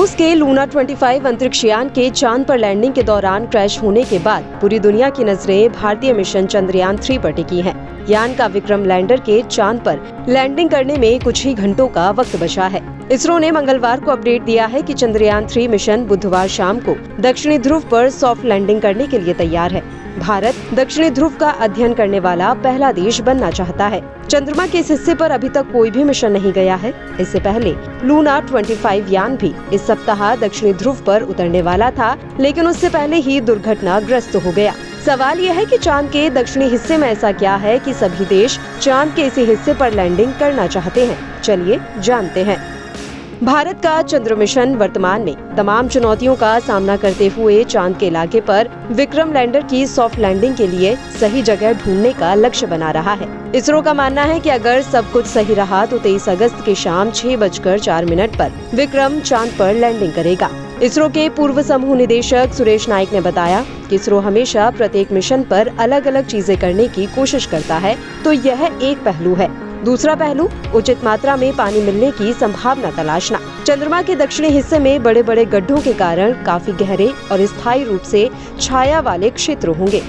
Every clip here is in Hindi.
रूस के लूना 25 अंतरिक्ष यान के चांद पर लैंडिंग के दौरान क्रैश होने के बाद पूरी दुनिया की नजरें भारतीय मिशन चंद्रयान 3 पर टिकी हैं। यान का विक्रम लैंडर के चांद पर लैंडिंग करने में कुछ ही घंटों का वक्त बचा है। इसरो ने मंगलवार को अपडेट दिया है कि चंद्रयान 3 मिशन बुधवार शाम को दक्षिणी ध्रुव पर सॉफ्ट लैंडिंग करने के लिए तैयार है। भारत दक्षिणी ध्रुव का अध्ययन करने वाला पहला देश बनना चाहता है। चंद्रमा के इस हिस्से पर अभी तक कोई भी मिशन नहीं गया है। इससे पहले लूना 25 यान भी इस सप्ताह दक्षिणी ध्रुव पर उतरने वाला था, लेकिन उससे पहले ही दुर्घटनाग्रस्त हो गया। सवाल यह है कि चांद के दक्षिणी हिस्से में ऐसा क्या है कि सभी देश चांद के इसी हिस्से पर लैंडिंग करना चाहते हैं। चलिए जानते हैं। भारत का चंद्र मिशन वर्तमान में तमाम चुनौतियों का सामना करते हुए चांद के इलाके पर विक्रम लैंडर की सॉफ्ट लैंडिंग के लिए सही जगह ढूंढने का लक्ष्य बना रहा है। इसरो का मानना है कि अगर सब कुछ सही रहा तो 23 अगस्त की शाम 6:04 पर विक्रम चांद पर लैंडिंग करेगा। इसरो के पूर्व समूह निदेशक सुरेश नाइक ने बताया कि इसरो हमेशा प्रत्येक मिशन पर अलग अलग चीजें करने की कोशिश करता है, तो यह एक पहलू है। दूसरा पहलू उचित मात्रा में पानी मिलने की संभावना तलाशना। चंद्रमा के दक्षिणी हिस्से में बड़े बड़े गड्ढों के कारण काफी गहरे और स्थायी रूप से छाया वाले क्षेत्र होंगे।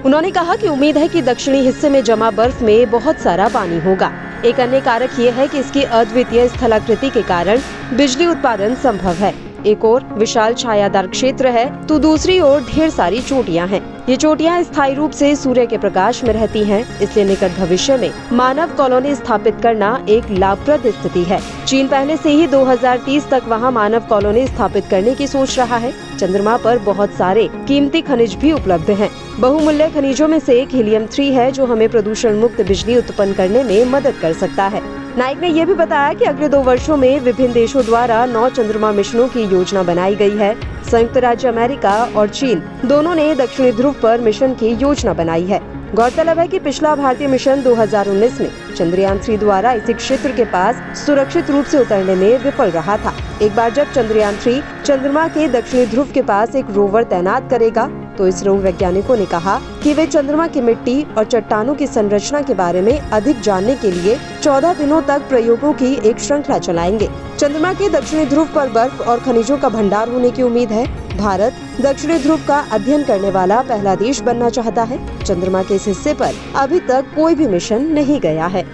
उन्होंने कहा कि उम्मीद है कि दक्षिणी हिस्से में जमा बर्फ में बहुत सारा पानी होगा। एक अन्य कारक ये है कि इसकी अद्वितीय स्थलाकृति के कारण बिजली उत्पादन संभव है। एक ओर विशाल छायादार क्षेत्र है तो दूसरी ओर ढेर सारी चोटियां हैं। ये चोटियां स्थायी रूप से सूर्य के प्रकाश में रहती हैं, इसलिए निकट भविष्य में मानव कॉलोनी स्थापित करना एक लाभप्रद स्थिति है। चीन पहले से ही 2030 तक वहां मानव कॉलोनी स्थापित करने की सोच रहा है। चंद्रमा पर बहुत सारे कीमती खनिज भी उपलब्ध हैं। बहुमूल्य खनिजों में से एक हीलियम 3 है, जो हमें प्रदूषण मुक्त बिजली उत्पन्न करने में मदद कर सकता है। नाइक ने यह भी बताया कि अगले 2 वर्षों में विभिन्न देशों द्वारा 9 चंद्रमा मिशनों की योजना बनाई गई है। संयुक्त राज्य अमेरिका और चीन दोनों ने दक्षिणी ध्रुव पर मिशन की योजना बनाई है। गौरतलब है कि पिछला भारतीय मिशन 2019 में चंद्रयान 3 द्वारा इसी क्षेत्र के पास सुरक्षित रूप से उतरने में विफल रहा था। एक बार जब चंद्रयान 3 चंद्रमा के दक्षिणी ध्रुव के पास एक रोवर तैनात करेगा तो इसरो वैज्ञानिकों ने कहा कि वे चंद्रमा की मिट्टी और चट्टानों की संरचना के बारे में अधिक जानने के लिए 14 दिनों तक प्रयोगों की एक श्रृंखला चलाएंगे। चंद्रमा के दक्षिणी ध्रुव पर बर्फ और खनिजों का भंडार होने की उम्मीद है। भारत दक्षिणी ध्रुव का अध्ययन करने वाला पहला देश बनना चाहता है। चंद्रमा के इस हिस्से पर अभी तक कोई भी मिशन नहीं गया है।